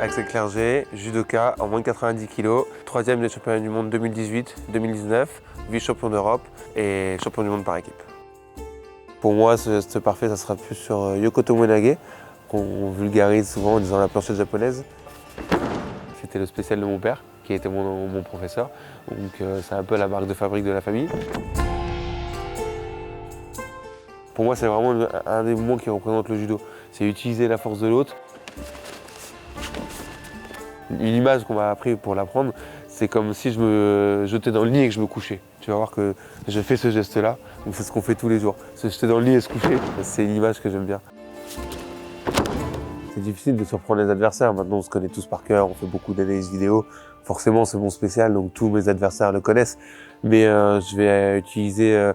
Axel Clerget, judoka en moins de 90 kg, 3e des championnats du monde 2018-2019, vice-champion d'Europe et champion du monde par équipe. Pour moi, ce parfait, ça sera plus sur Yoko Tomoe-nage, qu'on vulgarise souvent en disant la planchette japonaise. C'était le spécial de mon père, qui était mon professeur, donc c'est un peu la marque de fabrique de la famille. Pour moi, c'est vraiment un des mouvements qui représente le judo. C'est utiliser la force de l'autre. L'image qu'on m'a appris pour l'apprendre, c'est comme si je me jetais dans le lit et que je me couchais. Tu vas voir que je fais ce geste-là, donc c'est ce qu'on fait tous les jours. Se jeter dans le lit et se coucher, c'est l'image que j'aime bien. C'est difficile de surprendre les adversaires. Maintenant, on se connaît tous par cœur, on fait beaucoup d'analyses vidéo. Forcément, c'est mon spécial, donc tous mes adversaires le connaissent. Mais je vais utiliser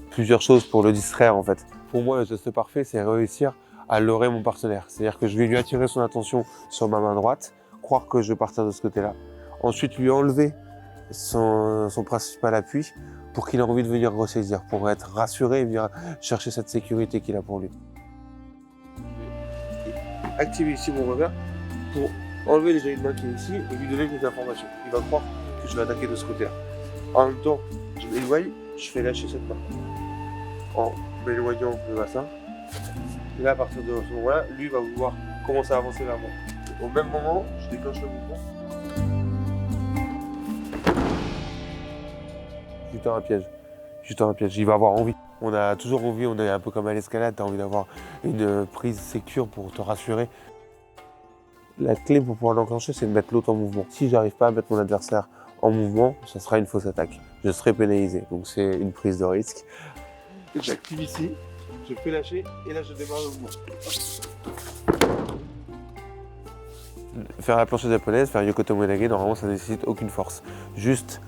plusieurs choses pour le distraire, en fait. Pour moi, le geste parfait, c'est réussir à leurrer mon partenaire. C'est-à-dire que je vais lui attirer son attention sur ma main droite, croire que je vais partir de ce côté-là. Ensuite, lui enlever son principal appui pour qu'il ait envie de venir ressaisir, pour être rassuré et venir chercher cette sécurité qu'il a pour lui. Activer ici mon revers pour enlever les joints de main qui est ici et lui donner des informations. Il va croire que je vais attaquer de ce côté-là. En même temps, je m'éloigne, je fais lâcher cette main. En m'éloignant le bassin. Et là, à partir de ce moment-là, lui va vouloir commencer à avancer vers moi. Au même moment, je déclenche le mouvement. Je lui tends un piège. Il va avoir envie. On a toujours envie, on est un peu comme à l'escalade, tu as envie d'avoir une prise sécure pour te rassurer. La clé pour pouvoir l'enclencher, c'est de mettre l'autre en mouvement. Si j'arrive pas à mettre mon adversaire en mouvement, ça sera une fausse attaque. Je serai pénalisé, donc c'est une prise de risque. J'active ici, je fais lâcher et là je démarre le mouvement. Faire la planche japonaise, faire Yoko Tomoe-nage, normalement ça ne nécessite aucune force. Juste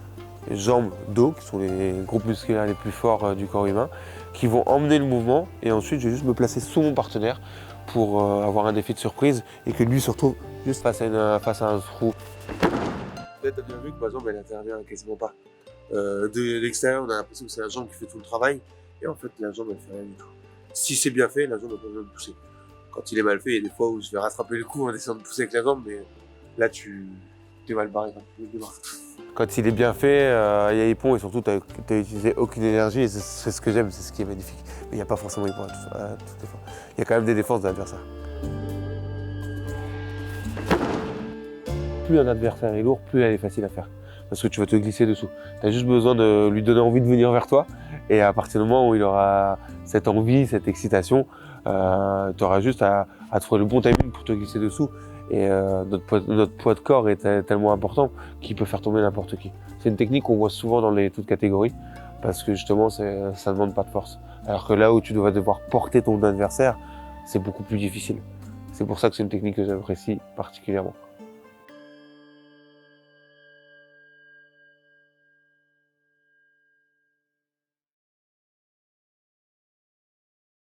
jambes, dos, qui sont les groupes musculaires les plus forts du corps humain, qui vont emmener le mouvement et ensuite je vais juste me placer sous mon partenaire pour avoir un effet de surprise et que lui se retrouve juste face à un trou. Peut-être tu as bien vu que par exemple elle intervient quasiment pas. De l'extérieur on a l'impression que c'est la jambe qui fait tout le travail et en fait la jambe elle fait rien du tout. Si c'est bien fait, la jambe n'a pas besoin de pousser. Quand il est mal fait, il y a des fois où je vais rattraper le coup en essayant de pousser avec la jambe, mais là tu es mal barré quand tu démarres. Quand il est bien fait, il y a les ponts et surtout tu n'as utilisé aucune énergie et c'est ce que j'aime, c'est ce qui est magnifique. Mais il n'y a pas forcément les ponts à toutes les fois. Il y a quand même des défenses de l'adversaire. Plus un adversaire est lourd, plus elle est facile à faire. Parce que tu vas te glisser dessous. Tu as juste besoin de lui donner envie de venir vers toi. Et à partir du moment où il aura cette envie, cette excitation, tu auras juste à trouver le bon timing pour te glisser dessous. Et notre poids de corps est tellement important qu'il peut faire tomber n'importe qui. C'est une technique qu'on voit souvent dans toutes catégories parce que justement ça ne demande pas de force. Alors que là où tu dois devoir porter ton adversaire, c'est beaucoup plus difficile. C'est pour ça que c'est une technique que j'apprécie particulièrement.